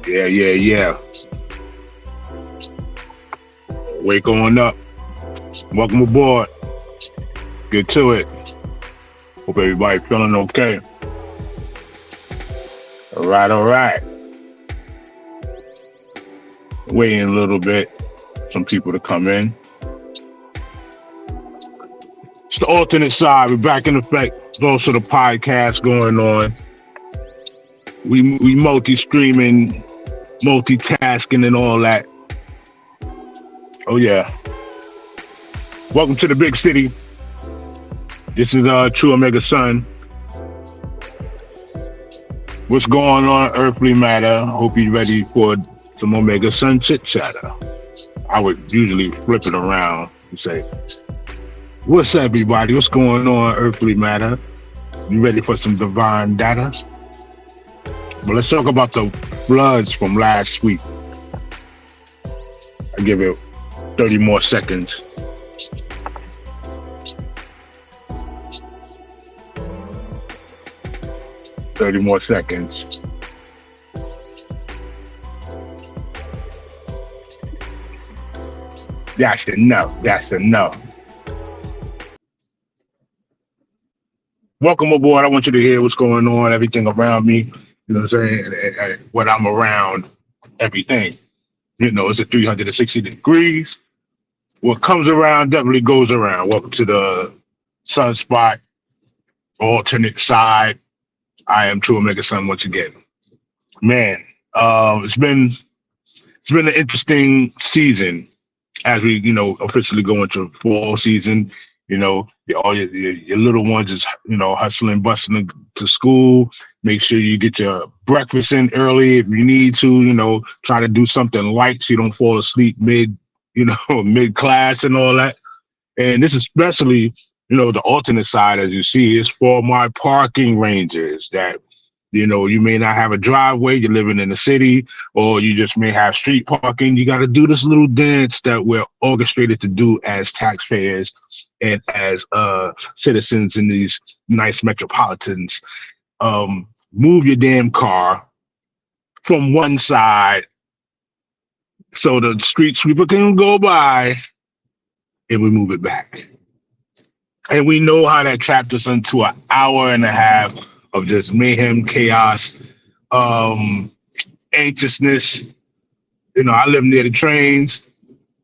Yeah. Wake on up. Welcome aboard. Get to it. Hope everybody feeling okay. All right. Waiting a little bit. Some people to come in. It's the alternate side. We're back in effect. There's also the podcast going on. We multi-streaming, multitasking and all that. Oh yeah. Welcome to the big city. This is True Omega Sun. What's going on, Earthly Matter? Hope you're ready for some Omega Sun chit chatter. I would usually flip it around and say, what's up, everybody? What's going on, Earthly Matter? You ready for some divine data? Well, let's talk about the floods from last week. I give it 30 more seconds. That's enough. Welcome aboard. I want you to hear what's going on, everything around me. You know what I'm saying? And what I'm around, everything. You know, it's a 360 degrees. What comes around definitely goes around. Welcome to the Sunspot alternate side. I am True Omega Sun once again. Man, it's been an interesting season as we, officially go into fall season. All your little ones is, hustling, bustling to school. Make sure you get your breakfast in early if you need to, try to do something light so you don't fall asleep mid class and all that. And this especially, the alternate side, as you see, is for my parking rangers that, you may not have a driveway, you're living in the city, or you just may have street parking. You got to do this little dance that we're orchestrated to do as taxpayers and as citizens in these nice metropolitans. Move your damn car from one side so the street sweeper can go by, and we move it back. And we know how that trapped us into an hour and a half of just mayhem, chaos, anxiousness. I live near the trains.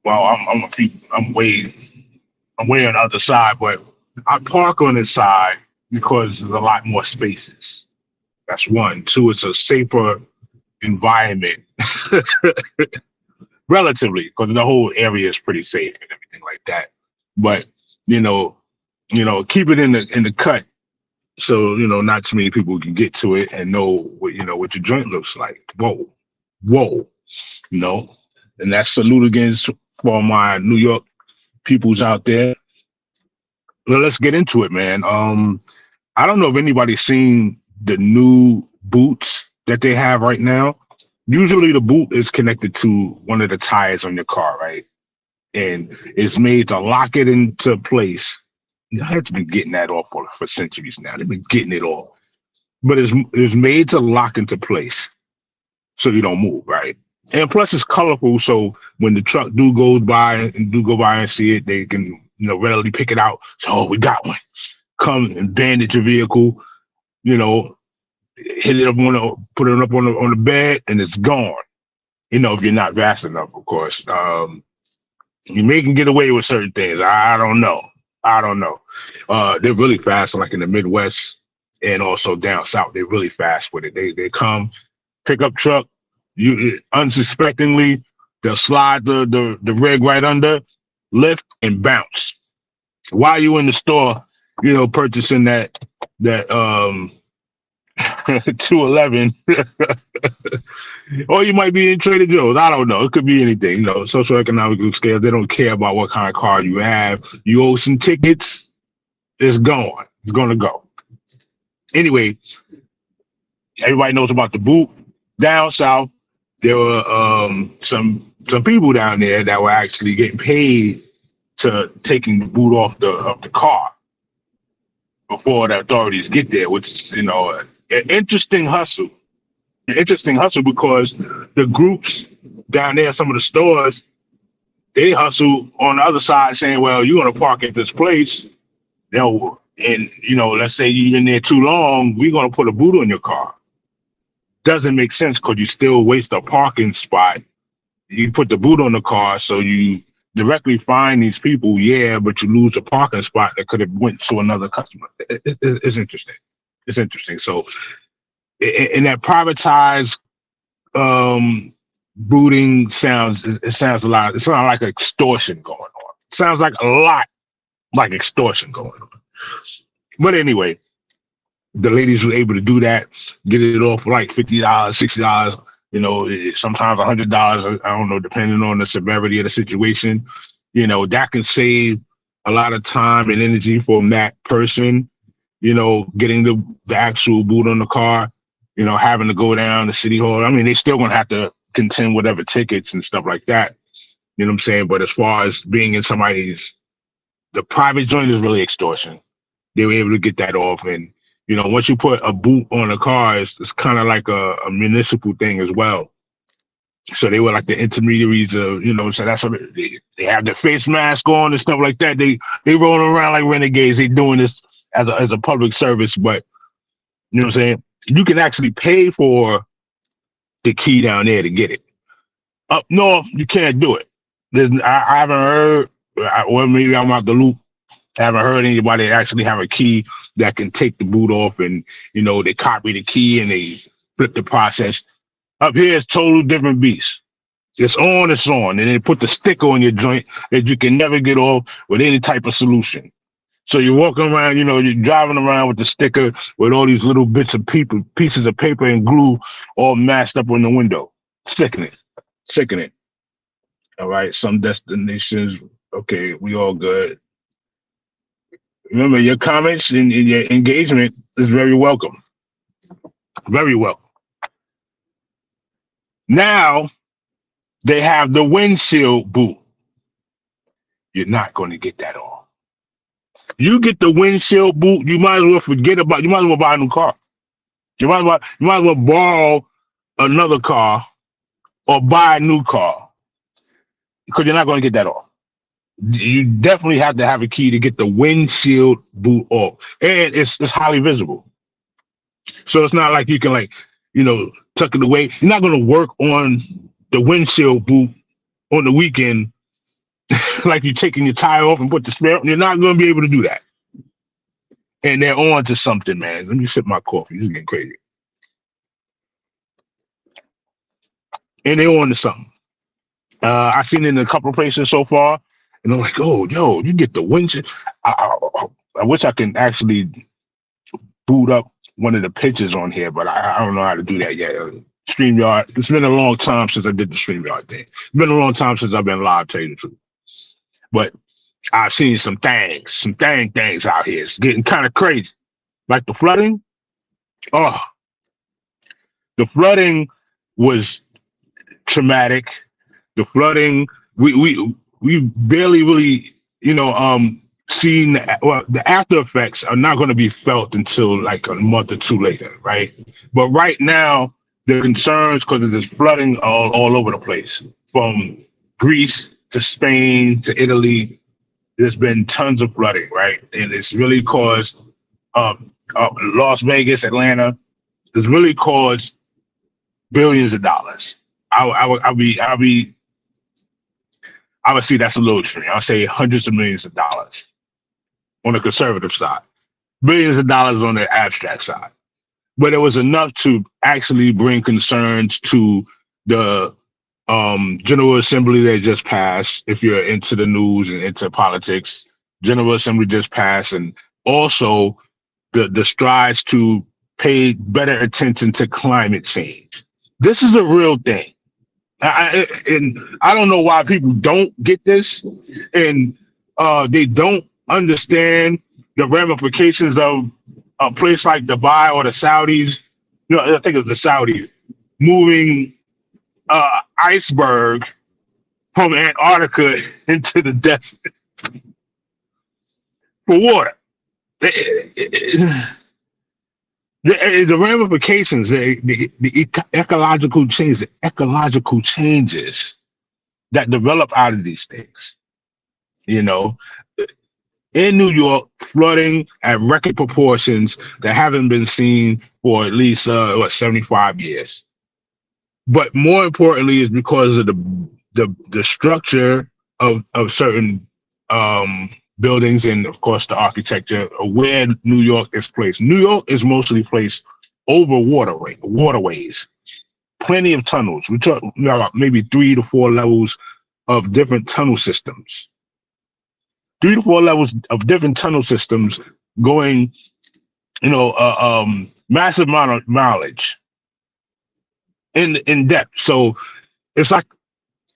Well, I'm way on the other side, but I park on this side because there's a lot more spaces. That's one. Two, it's a safer environment, relatively, because the whole area is pretty safe and everything like that. But keep it in the cut, so not too many people can get to it and know what your joint looks like. Whoa, and that's salute again for my New York peoples out there. Well, let's get into it, man. I don't know if anybody's seen the new boots that they have right now. Usually the boot is connected to one of the tires on your car, right? And it's made to lock it into place. I have been getting that off for centuries now. They've been getting it off. But it's made to lock into place so you don't move, right? And plus it's colorful, so when the truck go by and see it, they can, readily pick it out. So we got one. Come and bandage your vehicle, hit it up put it up on the bed, and it's gone. If you're not fast enough, of course. You may can get away with certain things. I don't know. They're really fast, like in the Midwest and also down south. They're really fast with it. They come, pick up truck, you unsuspectingly, they'll slide the rig right under, lift and bounce. While you in the store, purchasing that 211, or you might be in Trader Joe's. I don't know. It could be anything. Socioeconomic scale. They don't care about what kind of car you have. You owe some tickets. It's gone. It's gonna go. Anyway, everybody knows about the boot. Down south, there were some people down there that were actually getting paid to taking the boot off the car before the authorities get there, which is an interesting hustle. An interesting hustle because the groups down there, some of the stores, they hustle on the other side saying, well, you're going to park at this place, and, let's say you're in there too long, we're going to put a boot on your car. Doesn't make sense because you still waste a parking spot. You put the boot on the car, so you directly find these people, yeah, but you lose a parking spot that could have went to another customer. It's interesting. It's interesting. So in that privatized booting it sounds a lot. It sounds like extortion going on. It sounds like a lot like extortion going on. But anyway, the ladies were able to do that, get it off for like $50, $60, sometimes $100. I don't know, depending on the severity of the situation. That can save a lot of time and energy from that person, getting the actual boot on the car, having to go down to City Hall. I mean, they still going to have to contend whatever tickets and stuff like that. You know what I'm saying? But as far as being in the private joint is really extortion. They were able to get that off. And, once you put a boot on a car, it's kind of like a municipal thing as well. So they were like the intermediaries of, so that's what they have their face mask on and stuff like that. They rolling around like renegades. They doing this as a public service, but you know what I'm saying? You can actually pay for the key down there to get it. Up north, you can't do it. I haven't heard, or maybe I'm out the loop. I haven't heard anybody actually have a key that can take the boot off and, they copy the key and they flip the process. Up here, it's total different beast. It's on, and they put the sticker on your joint that you can never get off with any type of solution. So you're walking around, you're driving around with the sticker with all these little bits of pieces of paper and glue all mashed up on the window. Sickening. All right, some destinations, okay, we all good. Remember, your comments and your engagement is very welcome. Very welcome. Now, they have the windshield boot. You're not going to get that off. You get the windshield boot, you might as well buy a new car. You might as well borrow another car or buy a new car because you're not going to get that off. You definitely have to have a key to get the windshield boot off, and it's highly visible. So it's not like you can tuck it away. You're not going to work on the windshield boot on the weekend like you're taking your tire off and put the spare. You're not going to be able to do that. And they're on to something, man. Let me sip my coffee. This is getting crazy. And they're on to something. I've seen it in a couple of places so far. And I'm like, oh, yo, you get the windshield. I wish I can actually boot up one of the pictures on here, but I don't know how to do that yet. StreamYard, it's been a long time since I did the StreamYard thing. It's been a long time since I've been live, tell you the truth. But I've seen some things out here. It's getting kind of crazy. Like the flooding. Oh, the flooding was traumatic. The flooding, we barely really, seen the after effects are not going to be felt until like a month or two later, right? But right now, the concerns because of this flooding are all over the place, from Greece to Spain to Italy. There's been tons of flooding, right? And it's really caused Las Vegas, Atlanta. It's really caused billions of dollars. I would see that's a little extreme. I'll say hundreds of millions of dollars on the conservative side, billions of dollars on the abstract side. But it was enough to actually bring concerns to the General Assembly that just passed. If you're into the news and into politics, General Assembly just passed, and also the strides to pay better attention to climate change. This is a real thing. And I don't know why people don't get this, and they don't understand the ramifications of a place like Dubai or the Saudis. I think it's the Saudis moving iceberg from Antarctica into the desert for water. the ramifications, the ecological changes that develop out of these things. You know, in New York, flooding at record proportions that haven't been seen for at least 75 years. But more importantly, is because of the structure of certain buildings and of course the architecture of where New York is placed. New York is mostly placed over waterways. Plenty of tunnels. We talk about maybe 3 to 4 levels of different tunnel systems. 3 to 4 levels of different tunnel systems going, massive amount of mileage in depth. So it's like,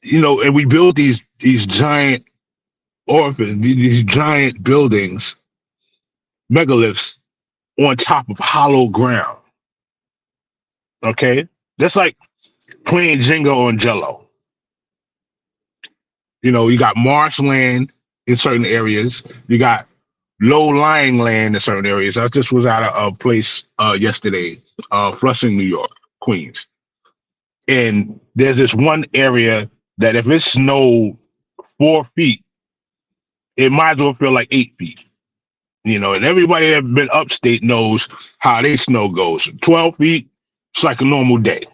and we build these giant these giant buildings, megaliths on top of hollow ground. Okay, that's like playing Jenga on Jello. You got marshland in certain areas. You got low-lying land in certain areas. I just was at a place yesterday, Flushing, New York, Queens. And there's this one area that if it snowed 4 feet, it might as well feel like 8 feet. And everybody that been upstate knows how they snow goes. 12 feet, it's like a normal day.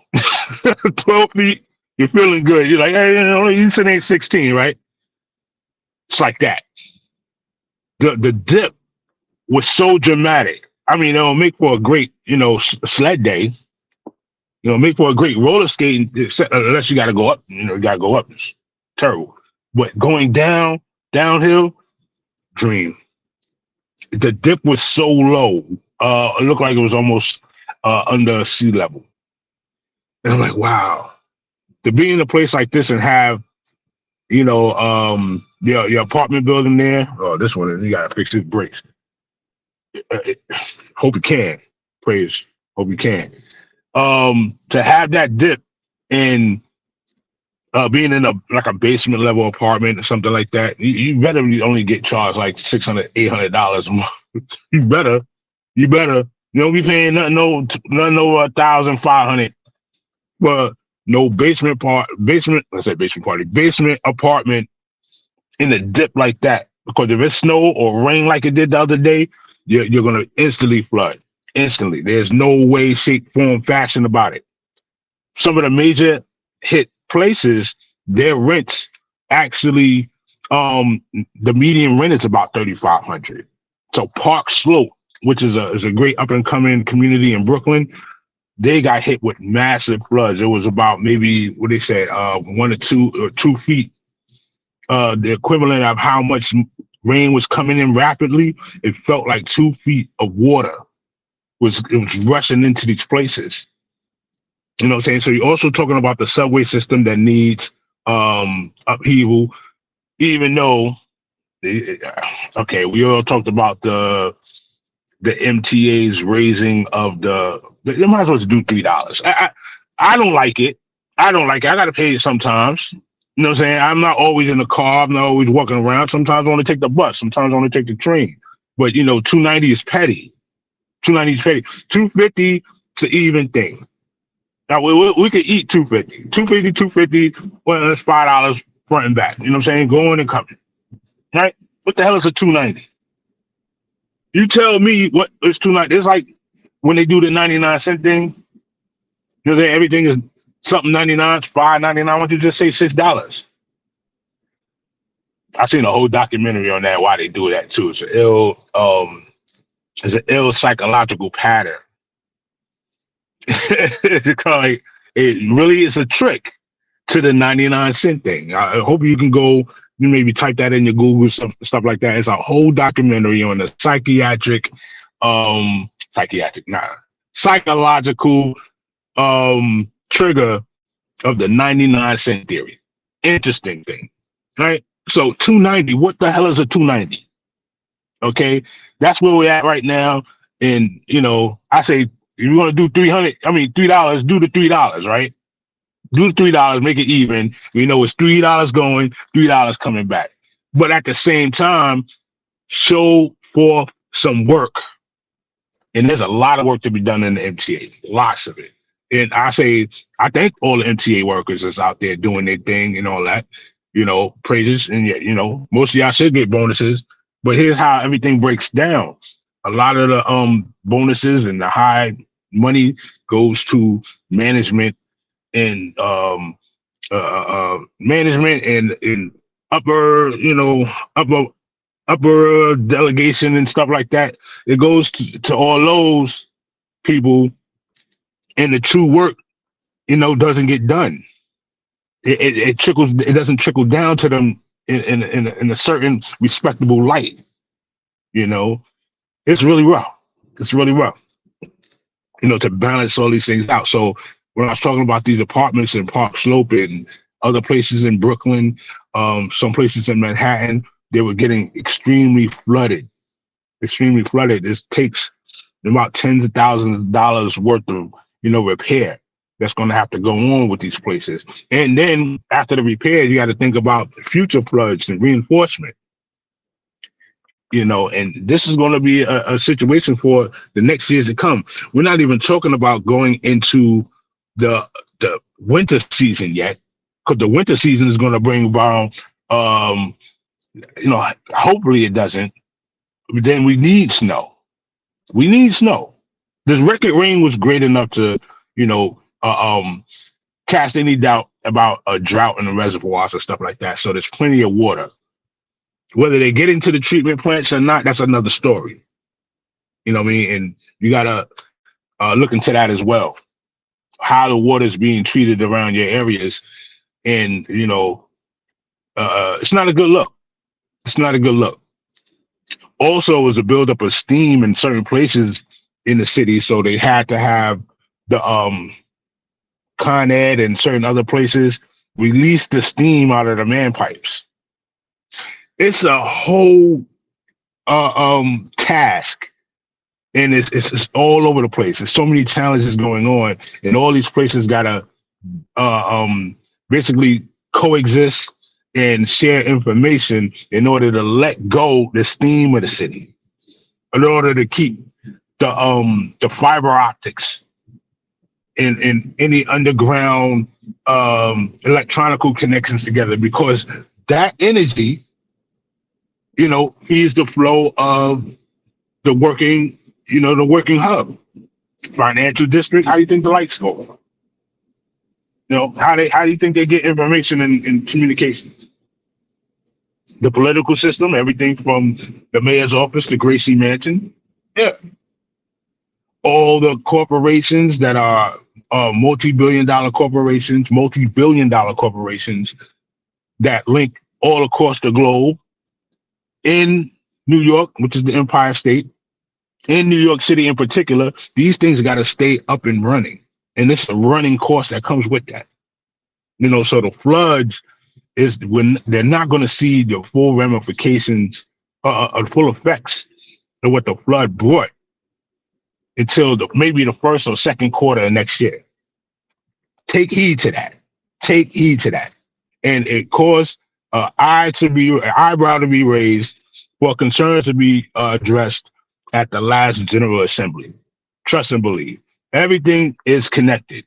12 feet, you're feeling good. You're like, hey, you said ain't 16, right? It's like that. The dip was so dramatic. I mean, it'll make for a great, sled day. Make for a great roller skating, unless you got to go up. You got to go up. It's terrible. But going downhill, dream. The dip was so low. It looked like it was almost under sea level. And I'm like, wow. To be in a place like this and have, your apartment building there. Oh, this one, you got to fix his brakes. Hope you can. Praise. Hope you can. To have that dip in being in a basement level apartment or something like that, you better only get charged like $600, $800 a month. You better. You don't be paying nothing over $1,500 for no basement apartment in a dip like that. Because if it snow or rain like it did the other day, you're gonna instantly flood. Instantly. There's no way, shape, form, fashion about it. Some of the major hit places, their rents actually, the median rent is about $3,500. So Park Slope, which is a great up and coming community in Brooklyn, they got hit with massive floods. It was about maybe what they said, 1 or 2 feet, the equivalent of how much rain was coming in rapidly. It felt like 2 feet of water was rushing into these places. You know what I'm saying? So you're also talking about the subway system that needs upheaval, even though, okay, we all talked about the MTA's raising of they might as well just do $3. I don't like it. I got to pay it sometimes. You know what I'm saying? I'm not always in the car. I'm not always walking around. Sometimes I want to take the bus. Sometimes I want to take the train. But, $2.90 is petty. $2.90 is petty. $2.50 is an even thing. Now, we could eat $2.50. $2.50, well, that's $5 front and back. You know what I'm saying? Going and coming. Right? What the hell is a $2.90? You tell me what is $2.90. It's like when they do the 99-cent thing. Everything is something 99, $5.99. Why don't you just say $6? I seen a whole documentary on that. Why they do that too? It's an ill psychological pattern. It's kind of like, it really is a trick to the 99-cent thing. I hope you can go. You maybe type that in your Google, stuff like that. It's a whole documentary on the psychological trigger of the 99-cent theory. Interesting thing, right? So $2.90, what the hell is a $2.90? Okay, that's where we're at right now. And I say if you want to do $3, do the $3, right? Do the $3, make it even. It's $3 going, $3 coming back. But at the same time, show forth some work. And there's a lot of work to be done in the MTA, lots of it. And I thank all the MTA workers that's out there doing their thing and all that, praises. And yet, most of y'all should get bonuses. But here's how everything breaks down. A lot of the bonuses and the high money goes to management and management and upper, upper upper delegation and stuff like that. It goes to all those people, and the true work, doesn't get done. It trickles. It doesn't trickle down to them in a certain respectable light. You know, it's really rough. It's really rough. To balance all these things out. So when I was talking about these apartments in Park Slope and other places in Brooklyn, some places in Manhattan, they were getting extremely flooded. Extremely flooded. It takes about tens of thousands of dollars worth of repair that's going to have to go on with these places. And then after the repair, you got to think about future floods and reinforcement. And this is going to be a situation for the next years to come. We're not even talking about going into the winter season yet, because the winter season is going to bring about, hopefully it doesn't. But then we need snow. We need snow. This record rain was great enough to, cast any doubt about a drought in the reservoirs and stuff like that. So there's plenty of water. Whether they get into the treatment plants or not, that's another story. You know what I mean? And you got to look into that as well. How the water is being treated around your areas. And, it's not a good look. It's not a good look. Also, it was a buildup of steam in certain places in the city. So they had to have the Con Ed and certain other places release the steam out of the man pipes. It's a whole task, and it's all over the place. There's so many challenges going on, and all these places gotta basically coexist and share information in order to let go the steam of the city, in order to keep the fiber optics and any underground electronical connections together, because that energy feeds the flow of the working hub. Financial district, how do you think the lights go? How do you think they get information and communications? The political system, everything from the mayor's office to Gracie Mansion. Yeah. All the corporations that are multi-billion dollar corporations that link all across the globe. In New York, which is the Empire State, in New York City in particular, these things got to stay up and running. And this is a running cost that comes with that. So the floods is when they're not going to see the full ramifications, full effects of what the flood brought until maybe the first or second quarter of next year. Take heed to that. Take heed to that. And it caused an eyebrow to be raised, for concerns to be addressed at the last General Assembly. Trust and believe. Everything is connected.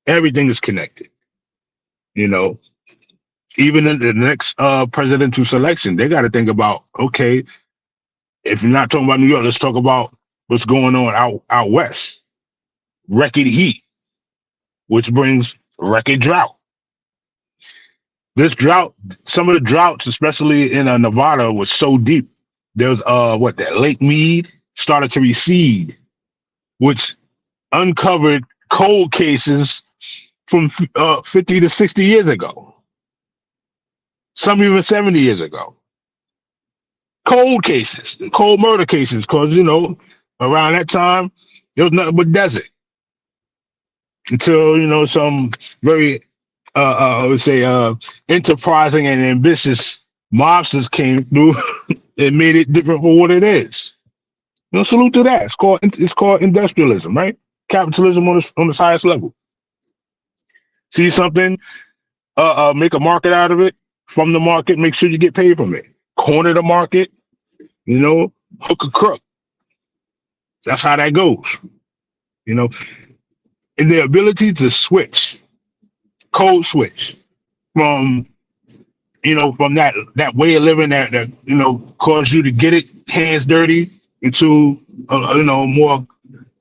Everything is connected. Even in the next presidential selection, they got to think about, okay, if you're not talking about New York, let's talk about what's going on out west. Record heat, which brings record drought. This drought, some of the droughts, especially in Nevada, was so deep. There was that Lake Mead started to recede, which uncovered cold cases from 50 to 60 years ago. Some even 70 years ago. Cold cases, cold murder cases, because around that time there was nothing but desert. Until some very I would say enterprising and ambitious mobsters came through and made it different for what it is. Salute to that. It's called industrialism, right? Capitalism on its highest level. See something, make a market out of it. From the market, make sure you get paid from it. Corner the market, hook a crook. That's how that goes. You know, and the ability to switch, code switch from from that way of living that caused you to get it hands dirty into more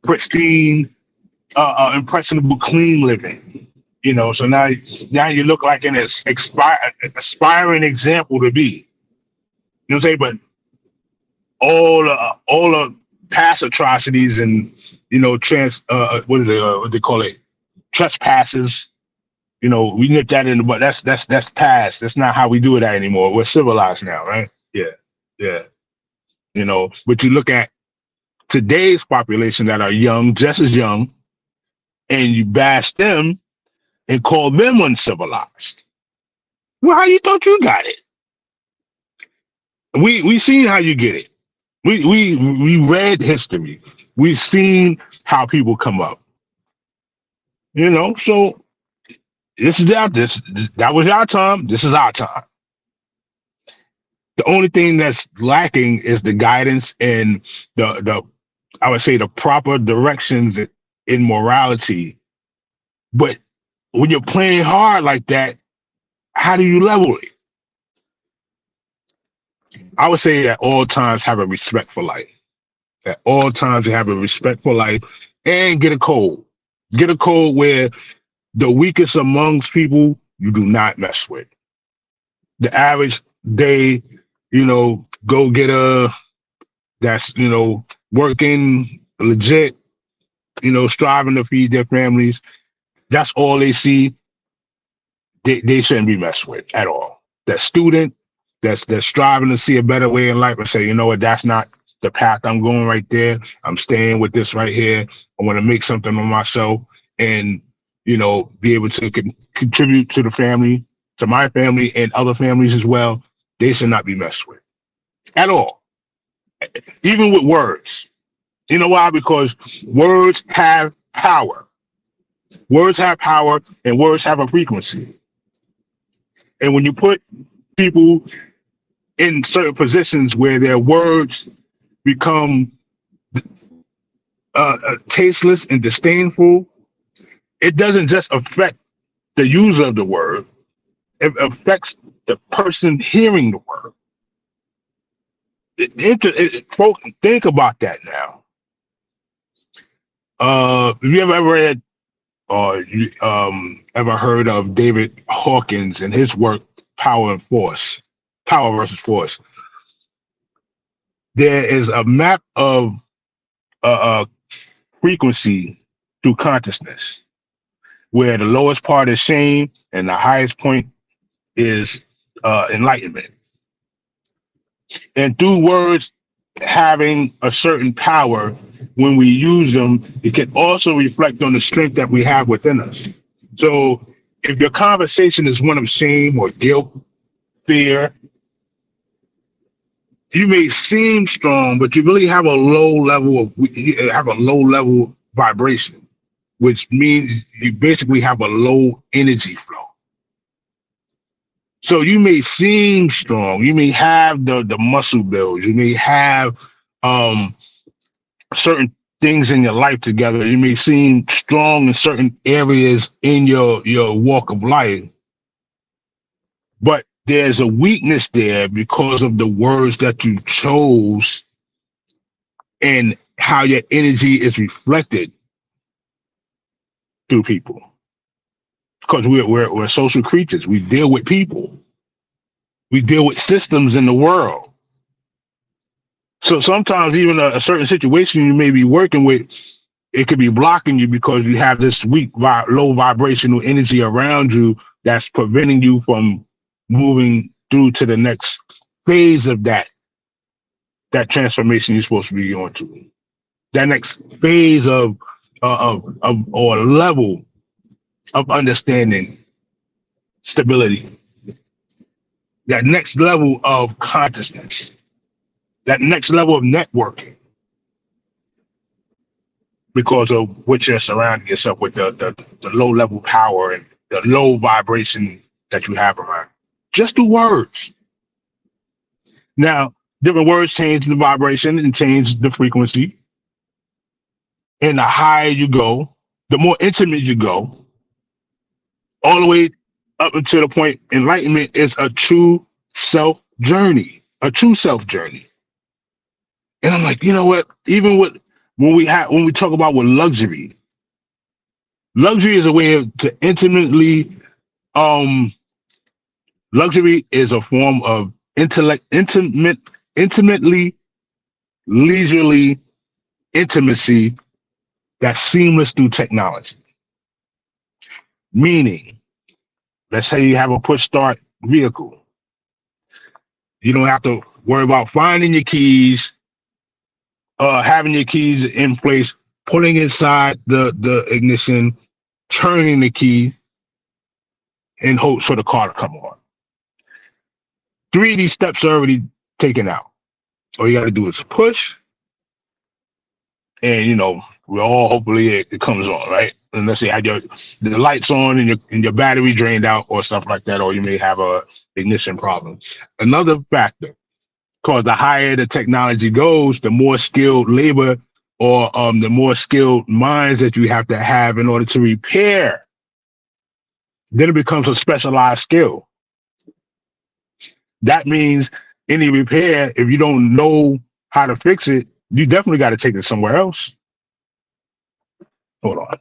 pristine, impressionable, clean living. So now you look like an aspiring example to be. You know what I'm saying? But all the past atrocities and trans what is it? What they call it? Trespasses. We nip that in the butt. That's past. That's not how we do it anymore. We're civilized now, right? Yeah, yeah. But you look at today's population that are young, just as young, and you bash them and call them uncivilized. Well, how you thought you got it? We seen how you get it. We read history. We've seen how people come up. So this is that was our time. This is our time. The only thing that's lacking is the guidance and the I would say the proper directions in morality. But when you're playing hard like that, how do you level it? I would say at all times have a respect for life. At all times you have a respect for life and get a code. Get a code where the weakest amongst people you do not mess with. The average day, go getter that's, working legit, striving to feed their families. That's all they see. They shouldn't be messed with at all. That student that's striving to see a better way in life and say, you know what, that's not the path I'm going right there. I'm staying with this right here. I want to make something of myself and, be able to contribute to the family, to my family and other families as well. They should not be messed with at all. Even with words. You know why? Because words have power. Words have power and words have a frequency. And when you put people in certain positions where their words become tasteless and disdainful, it doesn't just affect the user of the word, it affects the person hearing the word. Folks, think about that now. Have you ever read or you ever heard of David Hawkins and his work, Power versus Force? There is a map of frequency through consciousness, where the lowest part is shame and the highest point is enlightenment. And through words having a certain power, when we use them, it can also reflect on the strength that we have within us. So if your conversation is one of shame or guilt, fear, you may seem strong, but you really have a low level vibration, which means you basically have a low energy flow. So you may seem strong, you may have the muscle build, you may have certain things in your life together, you may seem strong in certain areas in your walk of life, but there's a weakness there because of the words that you chose and how your energy is reflected through people. Because we're social creatures. We deal with people. We deal with systems in the world. So sometimes even a certain situation you may be working with, it could be blocking you because you have this weak, low vibrational energy around you that's preventing you from moving through to the next phase of that transformation you're supposed to be going to. That next phase of or level of understanding, stability. That next level of consciousness. That next level of networking. Because of what you're surrounding yourself with, the low level power and the low vibration that you have around. Just through words. Now, different words change the vibration and change the frequency. And the higher you go, the more intimate you go, all the way up until the point enlightenment is a true self journey, a true self journey. And I'm like, you know what? Even with when we talk about with luxury is a way to intimately um luxury is a form of intimately leisurely intimacy that's seamless through technology. Meaning, let's say you have a push start vehicle. You don't have to worry about finding your keys, having your keys in place, putting inside the ignition, turning the key, and hope for the car to come on. 3 of these steps are already taken out. All you got to do is push, and we all hopefully it comes on, right? Unless you have the lights on and your battery drained out or stuff like that, or you may have a ignition problem. Another factor, because the higher the technology goes, the more skilled labor or the more skilled minds that you have to have in order to repair. Then it becomes a specialized skill. That means any repair, if you don't know how to fix it, you definitely got to take it somewhere else. Hold on.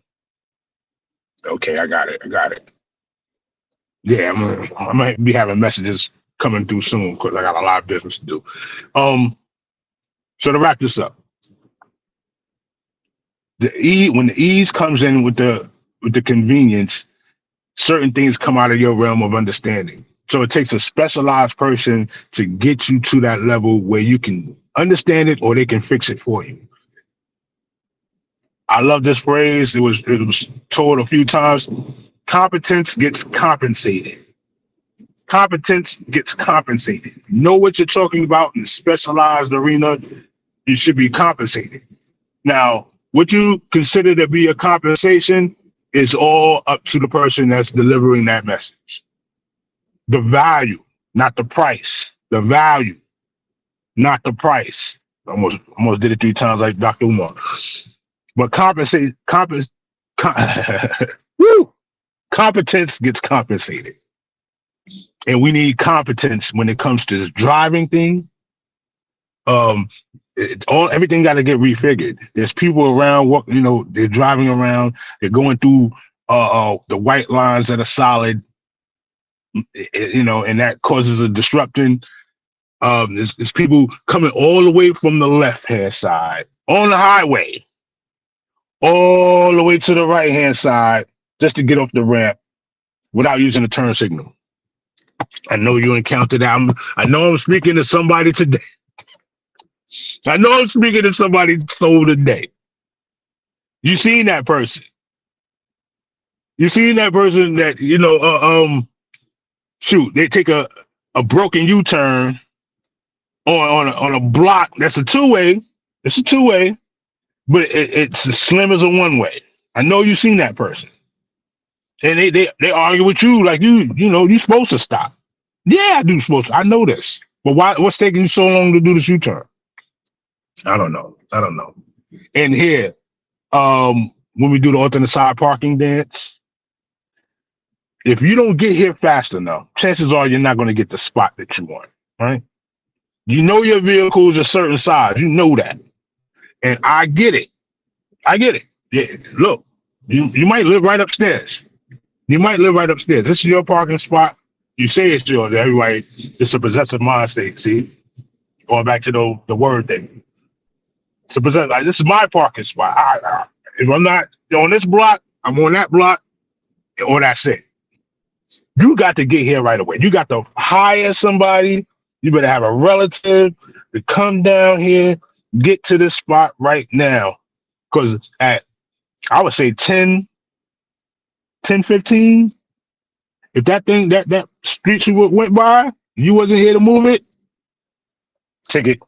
Okay, I got it. Yeah, I might be having messages coming through soon because I got a lot of business to do. So to wrap this up, when the ease comes in with the convenience, certain things come out of your realm of understanding. So it takes a specialized person to get you to that level where you can understand it or they can fix it for you. I love this phrase. It was told a few times. Competence gets compensated. Competence gets compensated. You know what you're talking about in a specialized arena, you should be compensated. Now, what you consider to be a compensation is all up to the person that's delivering that message. The value, not the price. The value, not the price. Almost did it 3 times like Dr. Umar. But woo, competence gets compensated. And we need competence when it comes to this driving thing. Everything got to get refigured. There's people around, they're driving around, they're going through the white lines that are solid, and that causes a disruption. There's people coming all the way from the left-hand side on the highway, all the way to the right-hand side just to get off the ramp without using the turn signal. I know you encountered that. I know I'm speaking to somebody today. I know I'm speaking to somebody's soul today. You seen that person. You seen that person that, shoot, they take a broken U-turn on a block that's a two-way. It's a two-way, but it's as slim as a one-way. I know you seen that person. And they argue with you like you're supposed to stop. Yeah, I do supposed to. I know this. But what's taking you so long to do this U-turn? I don't know. And here, when we do the alternate side parking dance, if you don't get here fast enough, chances are you're not going to get the spot that you want, right? You know your vehicle is a certain size. You know that. And I get it. Yeah, look, you might live right upstairs. This is your parking spot. You say it's yours. Everybody, it's a possessive mind state, see? Going back to the word thing. It's a possessive, like, this is my parking spot. If I'm not on this block, I'm on that block, or that's it. You got to get here right away. You got to hire somebody. You better have a relative to come down here, get to this spot right now. Because at, I would say 10, 15, if that thing, that street you went by, you wasn't here to move it, ticket.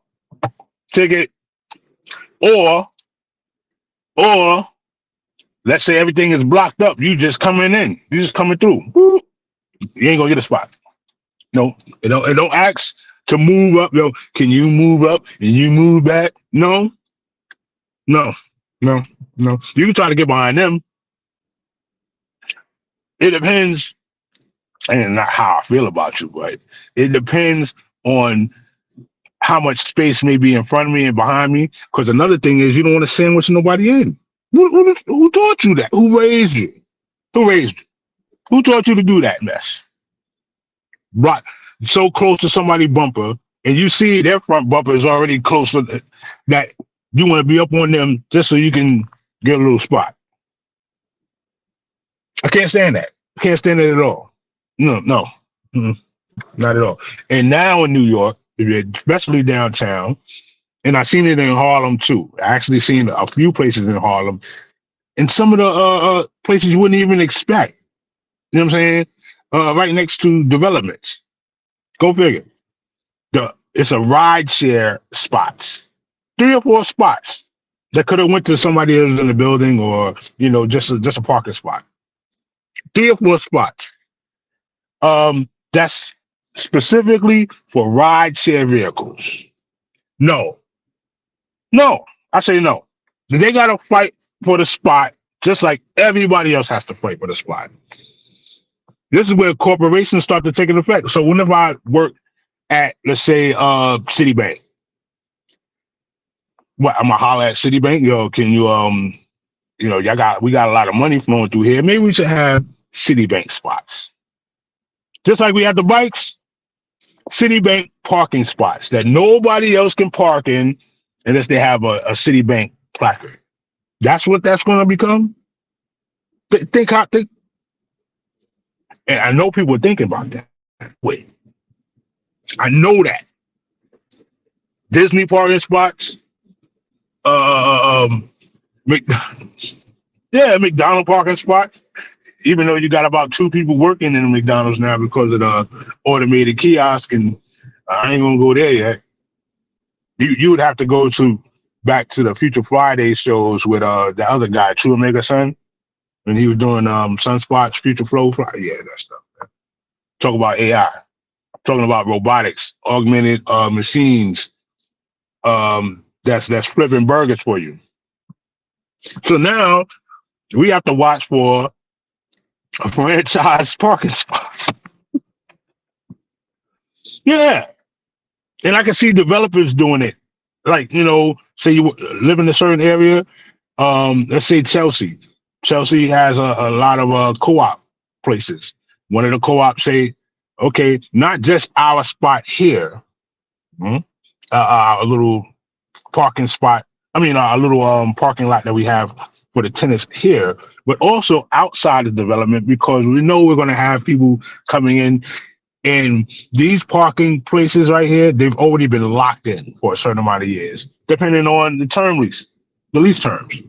Or let's say everything is blocked up. You just coming in. You just coming through. Woo. You ain't gonna get a spot. No, it don't ask to move up. Can you move up and you move back? No. You know, you can try to get behind them. It depends, and not how I feel about you, but it depends on how much space may be in front of me and behind me. Because another thing is, you don't want to sandwich nobody in. Who taught you that? Who raised you? Who raised you? Who taught you to do that mess? Right, so close to somebody's bumper, and you see their front bumper is already close to that. You want to be up on them just so you can get a little spot. I can't stand that. I can't stand it at all. No, no, not at all. And now in New York, especially downtown, and I've seen it in Harlem too. I actually seen a few places in Harlem, and some of the places you wouldn't even expect. You know what I'm saying? Right next to developments. Go figure. It's a ride share spots. 3 or 4 spots that could have went to somebody else in the building, or just a parking spot. 3 or 4 spots. That's specifically for ride share vehicles. No, no, I say no. They gotta fight for the spot just like everybody else has to fight for the spot. This is where corporations start to take an effect. So whenever I work at, let's say, Citibank, what I'm gonna holler at Citibank, yo, can you we got a lot of money flowing through here. Maybe we should have Citibank spots. Just like we have the bikes, Citibank parking spots that nobody else can park in unless they have a Citibank placard. That's what that's gonna become. Think, and I know people are thinking about that. Wait, I know that Disney parking spots, McDonald's, yeah, McDonald's parking spots. Even though you got about 2 people working in the McDonald's now because of the automated kiosk, and I ain't gonna go there yet. You would have to go back to the Future Friday shows with the other guy, True Omega Sun, when he was doing Sunspots, Future Flow Friday. Yeah, that stuff. Talk about AI, talking about robotics, augmented machines, that's flipping burgers for you. So now we have to watch for a franchise parking spots. Yeah, and I can see developers doing it. Like, say you live in a certain area. Let's say Chelsea. Chelsea has a lot of co-op places. One of the co-ops say, okay, not just our spot here, a little parking spot. I mean, a little parking lot that we have for the tenants here, but also outside the development, because we know we're going to have people coming in. And these parking places right here, they've already been locked in for a certain amount of years, depending on the lease terms.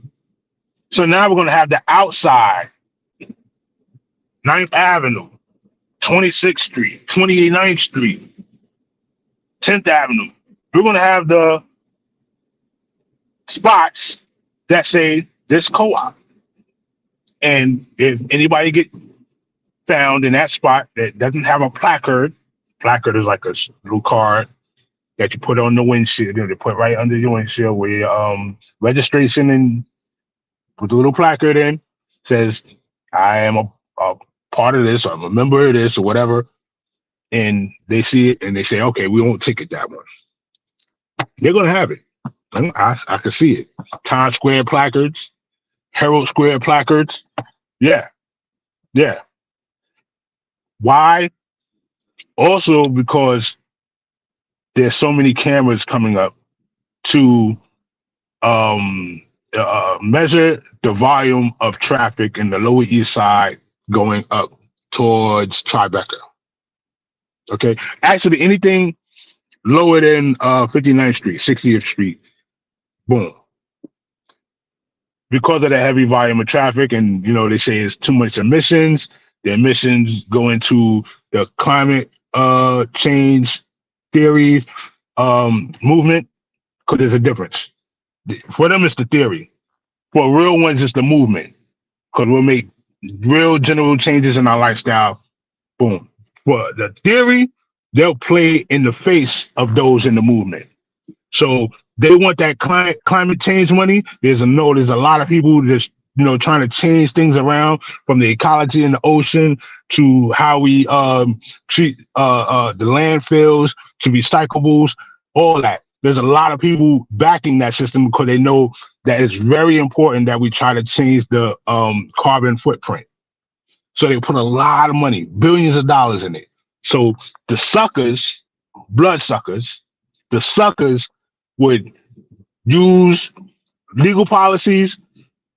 So now we're going to have the outside, 9th Avenue, 26th Street, 29th Street, 10th Avenue. We're going to have the spots that say this co-op. And if anybody get found in that spot that doesn't have a placard is like a little card that you put on the windshield, they put right under your windshield where your registration, and put the little placard in, says, I am a part of this, or I'm a member of this, or whatever. And they see it and they say, okay, we won't ticket that one. They're going to have it. I can see it. Times Square placards, Herald Square placards. Yeah. Yeah. Why? Also because there's so many cameras coming up to measure the volume of traffic in the Lower East Side going up towards Tribeca. Okay. Actually, anything lower than 59th Street, 60th Street, boom. Because of the heavy volume of traffic, and they say it's too much emissions. The emissions go into the climate change theory movement, because there's a difference. For them, it's the theory. For real ones, it's the movement, because we'll make real general changes in our lifestyle. Boom. For the theory, they'll play in the face of those in the movement. So They want that climate change money. There's a lot of people just trying to change things around, from the ecology in the ocean to how we treat the landfills to recyclables, all that. There's a lot of people backing that system because they know that it's very important that we try to change the carbon footprint. So they put a lot of money, billions of dollars in it. So the suckers, bloodsuckers, the suckers would use legal policies,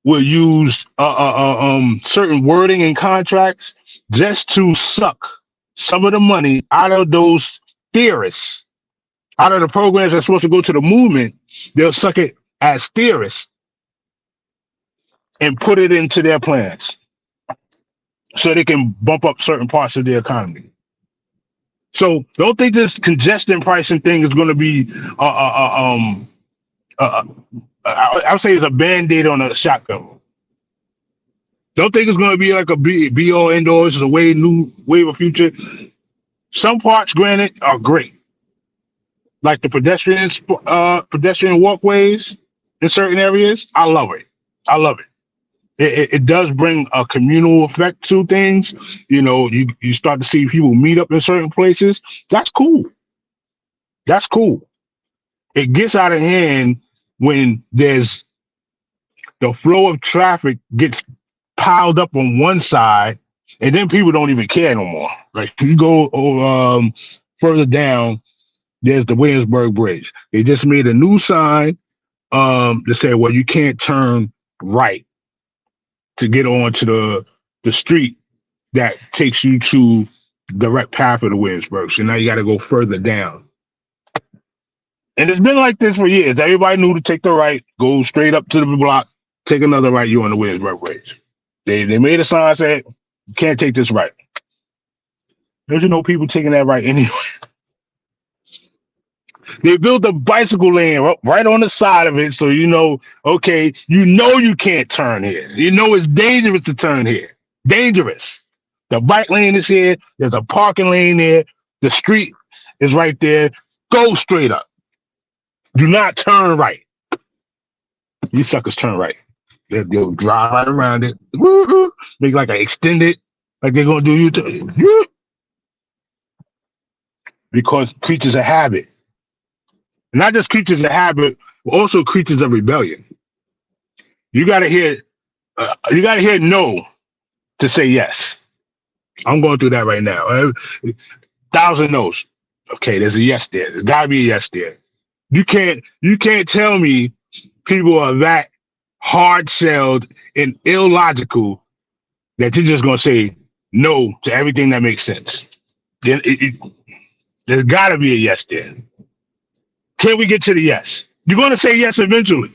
would use certain wording in contracts just to suck some of the money out of those theorists, out of the programs that's supposed to go to the movement. They'll suck it as theorists and put it into their plans so they can bump up certain parts of the economy. So don't think this congestion pricing thing is going to be I would say it's a band-aid on a shotgun. Don't think it's going to be like a be all end all. It's a new wave of future. Some parts, granted, are great, like the pedestrian walkways in certain areas. I love it. I love it. It does bring a communal effect to things. You start to see people meet up in certain places. That's cool. That's cool. It gets out of hand when there's the flow of traffic gets piled up on one side, and then people don't even care no more. Like you go further down, there's the Williamsburg Bridge. They just made a new sign to say, well, you can't turn right to get onto the street that takes you to direct path of the Williamsburg. So now you got to go further down. And it's been like this for years. Everybody knew to take the right, go straight up to the block, take another right, you're on the Williamsburg Bridge. They made a sign saying, you can't take this right. There's people taking that right anyway. They built a bicycle lane right on the side of it, so okay, you can't turn here. It's dangerous to turn here. Dangerous. The bike lane is here. There's a parking lane there. The street is right there. Go straight up. Do not turn right. These suckers turn right. They'll drive right around it. Woo-hoo. Make like an extended, like they're going to do you. Because creatures of habit. Not just creatures of habit, but also creatures of rebellion. You got to hear no to say yes. I'm going through that right now. 1,000 no's. Okay, there's a yes there. There's got to be a yes there. You can't tell me people are that hard-shelled and illogical that you're just going to say no to everything that makes sense. There's got to be a yes there. Can we get to the yes? You're going to say yes eventually.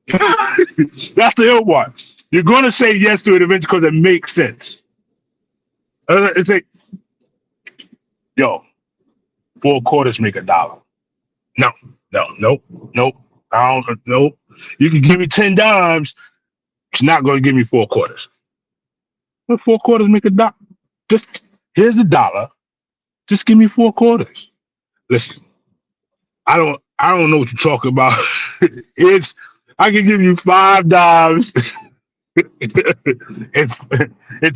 That's the ill part. You're going to say yes to it eventually because it makes sense. It's like, yo, 4 quarters make $1. No. I don't know. You can give me 10 dimes. It's not going to give me 4 quarters. But 4 quarters make $1. Just here's the $1. Just give me 4 quarters. Listen, I don't know what you're talking about. I can give you 5 dimes and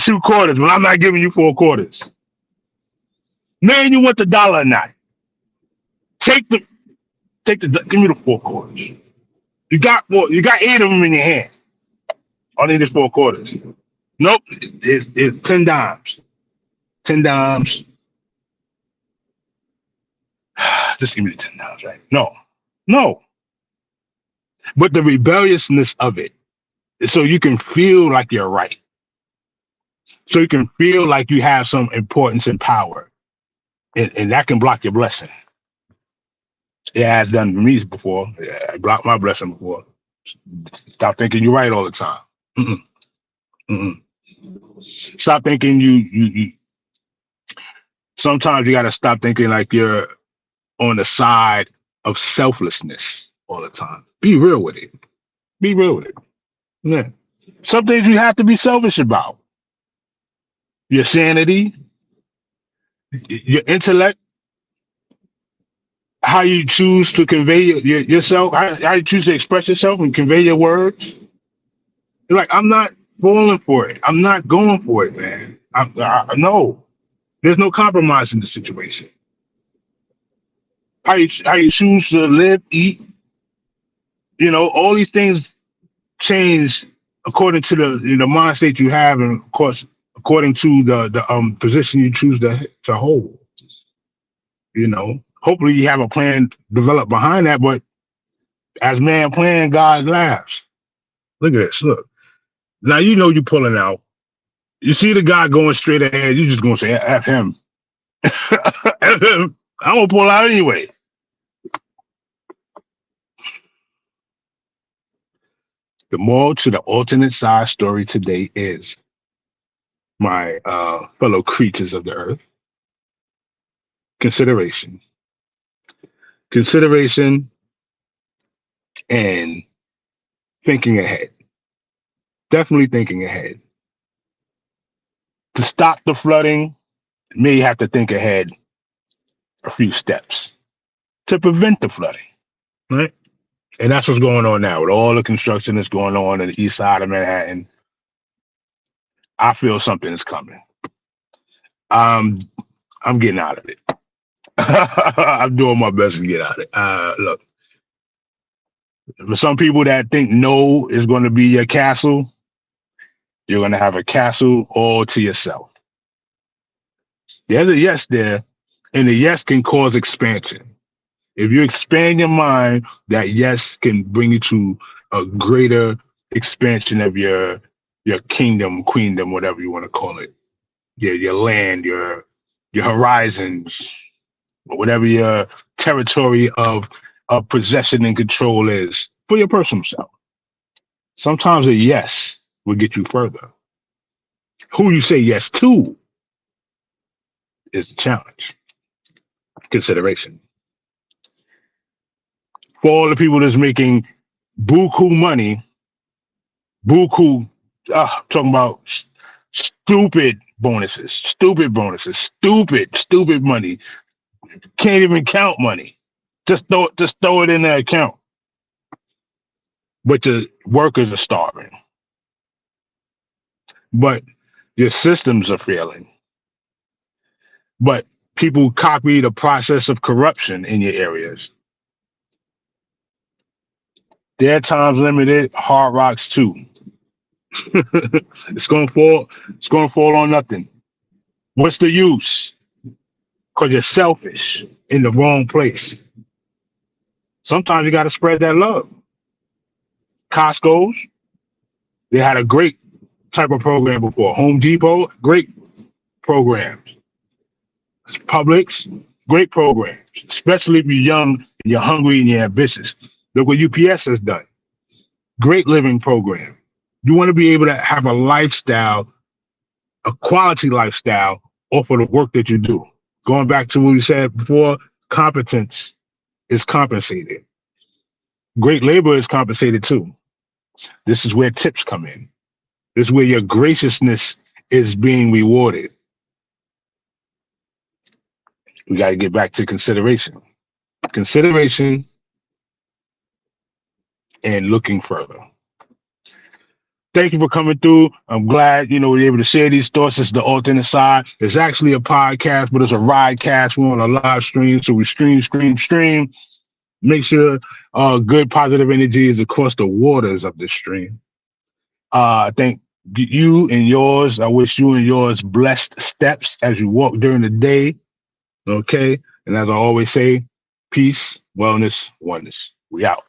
2 quarters, but I'm not giving you 4 quarters. Man, you want the $1 or not? Give me the 4 quarters. You got 8 of them in your hand. All I need is 4 quarters. Nope, it's 10 dimes. 10 dimes. Just give me the 10 dimes, right? No. But the rebelliousness of it, so you can feel like you're right. So you can feel like you have some importance and power. And that can block your blessing. It has done for me before. I blocked my blessing before. Stop thinking you're right all the time. Stop thinking you sometimes you got to stop thinking like you're on the side of selflessness all the time. Be real with it. Yeah. Some things you have to be selfish about. Your sanity, your intellect, how you choose to convey yourself, how you choose to express yourself and convey your words. Like, I'm not falling for it. I'm not going for it, man. No, there's no compromise in the situation. How you choose to live, eat, all these things change according to the mind state you have, and of course, according to the position you choose to hold. Hopefully you have a plan developed behind that, but as man plan, God laughs. Look at this. Look. Now you're pulling out. You see the guy going straight ahead, you just gonna say F him. F him. I'm gonna pull out anyway. The moral to the alternate side story today is, my fellow creatures of the earth, consideration. Consideration and thinking ahead. Definitely thinking ahead. To stop the flooding, you may have to think ahead a few steps to prevent the flooding, right? And that's what's going on now with all the construction that's going on the east side of Manhattan. I feel something is coming. I'm getting out of it. I'm doing my best to get out of it. Look, for some people that think no is going to be your castle, you're going to have a castle all to yourself. There's a yes there, and the yes can cause expansion. If you expand your mind, that yes can bring you to a greater expansion of your kingdom, queendom, whatever you want to call it. Your land, your horizons, whatever your territory of possession and control is for your personal self. Sometimes a yes will get you further. Who you say yes to is the challenge. Consideration. For all the people that's making buku money, talking about stupid bonuses, stupid money. Can't even count money. Just throw it in the account. But the workers are starving. But your systems are failing. But people copy the process of corruption in your areas. Their time's limited, hard rocks too. It's gonna fall on nothing. What's the use? Because you're selfish in the wrong place. Sometimes you gotta spread that love. Costco's, they had a great type of program before. Home Depot, great programs. Publix, great programs, especially if you're young and you're hungry and you're ambitious. Look what UPS has done. Great living program. You want to be able to have a lifestyle, a quality lifestyle off of the work that you do. Going back to what we said before, competence is compensated. Great labor is compensated too. This is where tips come in. This is where your graciousness is being rewarded. We got to get back to consideration. Consideration and looking further. Thank you for coming through. I'm glad, we're able to share these thoughts. It's the alternate side. It's actually a podcast, but it's a ride cast. We're on a live stream, so we stream. Make sure good positive energy is across the waters of the stream. I thank you and yours. I wish you and yours blessed steps as you walk during the day. Okay. And as I always say, peace, wellness, oneness. We out.